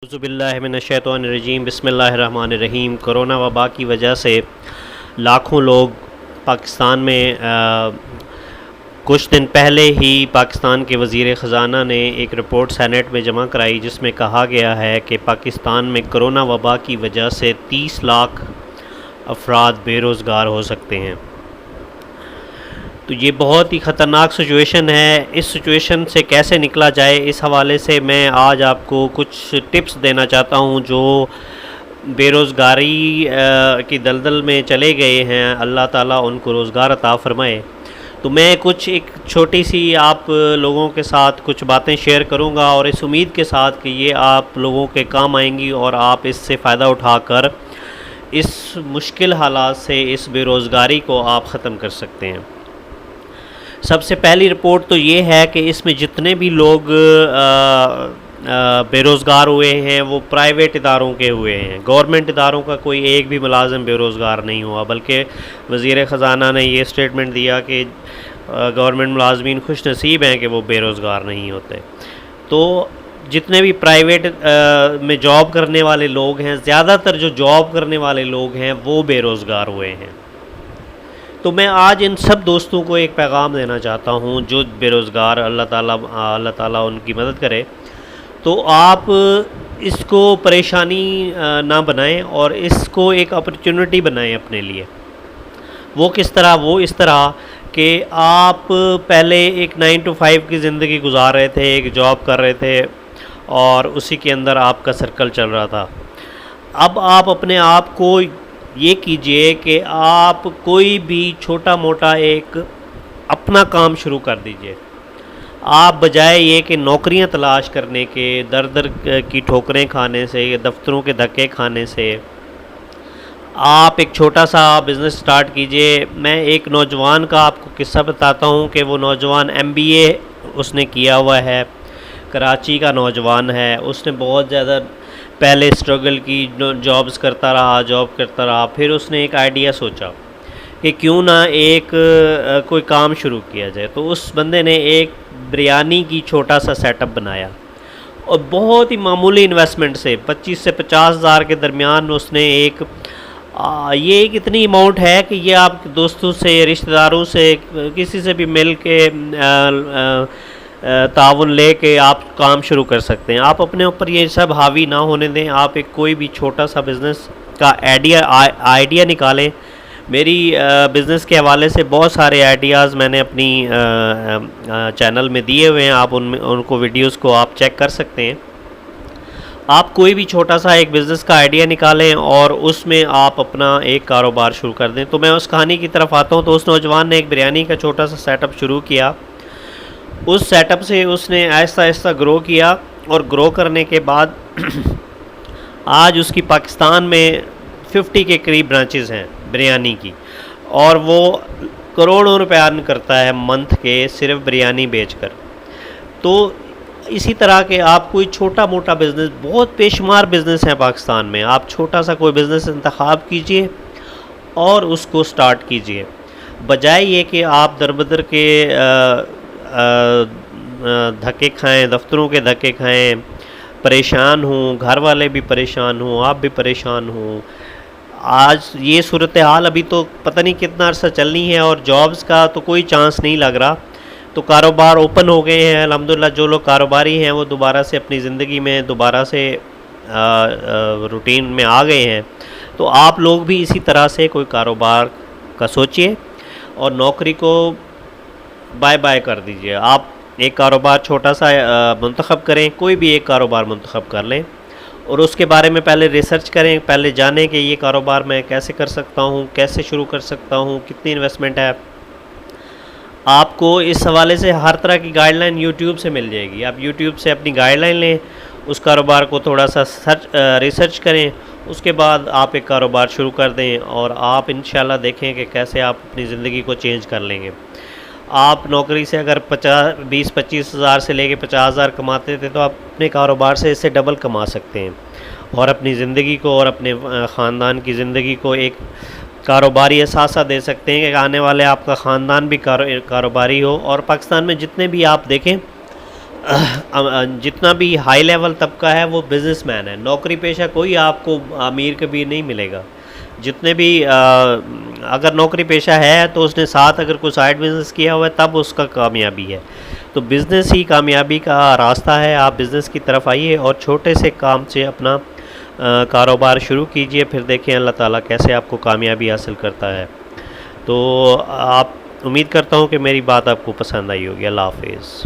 اعوذ باللہ من الشیطان الرجیم، بسم اللہ الرحمن الرحیم۔ کرونا وبا کی وجہ سے لاکھوں لوگ پاکستان میں کچھ دن پہلے ہی پاکستان کے وزیر خزانہ نے ایک رپورٹ سینیٹ میں جمع کرائی، جس میں کہا گیا ہے کہ پاکستان میں کرونا وبا کی وجہ سے 30 لاکھ افراد بے روزگار ہو سکتے ہیں۔ تو یہ بہت ہی خطرناک سچویشن ہے۔ اس سچویشن سے کیسے نکلا جائے، اس حوالے سے میں آج آپ کو کچھ ٹپس دینا چاہتا ہوں جو بے روزگاری کی دلدل میں چلے گئے ہیں۔ اللہ تعالیٰ ان کو روزگار عطا فرمائے۔ تو میں ایک چھوٹی سی آپ لوگوں کے ساتھ کچھ باتیں شیئر کروں گا، اور اس امید کے ساتھ کہ یہ آپ لوگوں کے کام آئیں گی اور آپ اس سے فائدہ اٹھا کر اس مشکل حالات سے، اس بے روزگاری کو آپ ختم کر سکتے ہیں۔ سب سے پہلی رپورٹ تو یہ ہے کہ اس میں جتنے بھی لوگ بے روزگار ہوئے ہیں وہ پرائیویٹ اداروں کے ہوئے ہیں۔ گورنمنٹ اداروں کا کوئی ایک بھی ملازم بے روزگار نہیں ہوا، بلکہ وزیر خزانہ نے یہ اسٹیٹمنٹ دیا کہ گورنمنٹ ملازمین خوش نصیب ہیں کہ وہ بے روزگار نہیں ہوتے۔ تو جتنے بھی پرائیویٹ میں جاب کرنے والے لوگ ہیں، زیادہ تر جو جاب کرنے والے لوگ ہیں وہ بے روزگار ہوئے ہیں۔ تو میں آج ان سب دوستوں کو ایک پیغام دینا چاہتا ہوں جو بے روزگار، اللہ تعالیٰ ان کی مدد کرے۔ تو آپ اس کو پریشانی نہ بنائیں اور اس کو ایک اپرچونٹی بنائیں اپنے لیے۔ وہ کس طرح؟ وہ اس طرح کہ آپ پہلے ایک 9 to 5 کی زندگی گزار رہے تھے، ایک جاب کر رہے تھے اور اسی کے اندر آپ کا سرکل چل رہا تھا۔ اب آپ اپنے آپ کو یہ کیجئے کہ آپ کوئی بھی چھوٹا موٹا ایک اپنا کام شروع کر دیجئے۔ آپ بجائے یہ کہ نوکریاں تلاش کرنے کے، در در کی ٹھوکریں کھانے سے، دفتروں کے دھکے کھانے سے، آپ ایک چھوٹا سا بزنس سٹارٹ کیجئے۔ میں ایک نوجوان کا آپ کو قصہ بتاتا ہوں کہ وہ نوجوان MBA اس نے کیا ہوا ہے، کراچی کا نوجوان ہے۔ اس نے بہت زیادہ پہلے اسٹرگل کی، جاب کرتا رہا، پھر اس نے ایک آئیڈیا سوچا کہ کیوں نہ کوئی کام شروع کیا جائے۔ تو اس بندے نے ایک بریانی کی چھوٹا سا سیٹ اپ بنایا، اور بہت ہی معمولی انویسٹمنٹ سے 25 سے 50 ہزار کے درمیان اس نے یہ ایک اتنی اماؤنٹ ہے کہ یہ آپ دوستوں سے، رشتہ داروں سے، کسی سے بھی مل کے تعاون لے کے آپ کام شروع کر سکتے ہیں۔ آپ اپنے اوپر یہ سب حاوی نہ ہونے دیں۔ آپ کوئی بھی چھوٹا سا بزنس کا آئیڈیا نکالیں۔ میری بزنس کے حوالے سے بہت سارے آئیڈیاز میں نے اپنی چینل میں دیے ہوئے ہیں، آپ ان کو ویڈیوز کو آپ چیک کر سکتے ہیں۔ آپ کوئی بھی چھوٹا سا ایک بزنس کا آئیڈیا نکالیں اور اس میں آپ اپنا ایک کاروبار شروع کر دیں۔ تو میں اس کہانی کی طرف آتا ہوں۔ تو اس نوجوان نے ایک بریانی کا چھوٹا سا سیٹ اپ شروع کیا۔ اس سیٹ اپ سے اس نے آہستہ آہستہ گرو کیا، اور گرو کرنے کے بعد آج اس کی پاکستان میں 50 کے قریب برانچز ہیں بریانی کی، اور وہ کروڑوں روپے ارن کرتا ہے منتھ کے، صرف بریانی بیچ کر۔ تو اسی طرح کہ آپ کوئی چھوٹا موٹا بزنس، بہت بے شمار بزنس ہیں پاکستان میں، آپ چھوٹا سا کوئی بزنس انتخاب کیجئے اور اس کو سٹارٹ کیجئے، بجائے یہ کہ آپ دربدر کے دھکے کھائیں، دفتروں کے دھکے کھائیں، پریشان ہوں، گھر والے بھی پریشان ہوں، آپ بھی پریشان ہوں۔ آج یہ صورتحال ابھی تو پتہ نہیں کتنا عرصہ چلنی ہے، اور جابز کا تو کوئی چانس نہیں لگ رہا۔ تو کاروبار اوپن ہو گئے ہیں الحمدللہ۔ جو لوگ کاروباری ہیں وہ دوبارہ سے اپنی زندگی میں دوبارہ سے روٹین میں آ گئے ہیں۔ تو آپ لوگ بھی اسی طرح سے کوئی کاروبار کا سوچئے اور نوکری کو بائے بائے کر دیجئے۔ آپ ایک کاروبار چھوٹا سا منتخب کریں، کوئی بھی ایک کاروبار منتخب کر لیں، اور اس کے بارے میں پہلے ریسرچ کریں، پہلے جانیں کہ یہ کاروبار میں کیسے کر سکتا ہوں، کیسے شروع کر سکتا ہوں، کتنی انویسٹمنٹ ہے۔ آپ کو اس حوالے سے ہر طرح کی گائیڈ لائن یوٹیوب سے مل جائے گی۔ آپ یوٹیوب سے اپنی گائیڈ لائن لیں، اس کاروبار کو تھوڑا سا ریسرچ کریں، اس کے بعد آپ ایک کاروبار شروع کر دیں، اور آپ انشاءاللہ دیکھیں کہ کیسے آپ اپنی زندگی کو چینج کر لیں گے۔ آپ نوکری سے اگر 20-25 ہزار سے لے کے 50 ہزار کماتے تھے، تو آپ اپنے کاروبار سے اس سے ڈبل کما سکتے ہیں، اور اپنی زندگی کو اور اپنے خاندان کی زندگی کو ایک کاروباری اثاثہ دے سکتے ہیں کہ آنے والے آپ کا خاندان بھی کاروباری ہو۔ اور پاکستان میں جتنے بھی آپ دیکھیں جتنا بھی ہائی لیول طبقہ ہے وہ بزنس مین ہے، نوکری پیشہ کوئی آپ کو امیر کبیر نہیں ملے گا. جتنے بھی اگر نوکری پیشہ ہے تو اس نے ساتھ اگر کوئی سائڈ بزنس کیا ہوا ہے تب اس کا کامیابی ہے. تو بزنس ہی کامیابی کا راستہ ہے. آپ بزنس کی طرف آئیے اور چھوٹے سے کام سے اپنا کاروبار شروع کیجئے، پھر دیکھیں اللہ تعالیٰ کیسے آپ کو کامیابی حاصل کرتا ہے. تو آپ امید کرتا ہوں کہ میری بات آپ کو پسند آئی ہوگی. اللہ حافظ.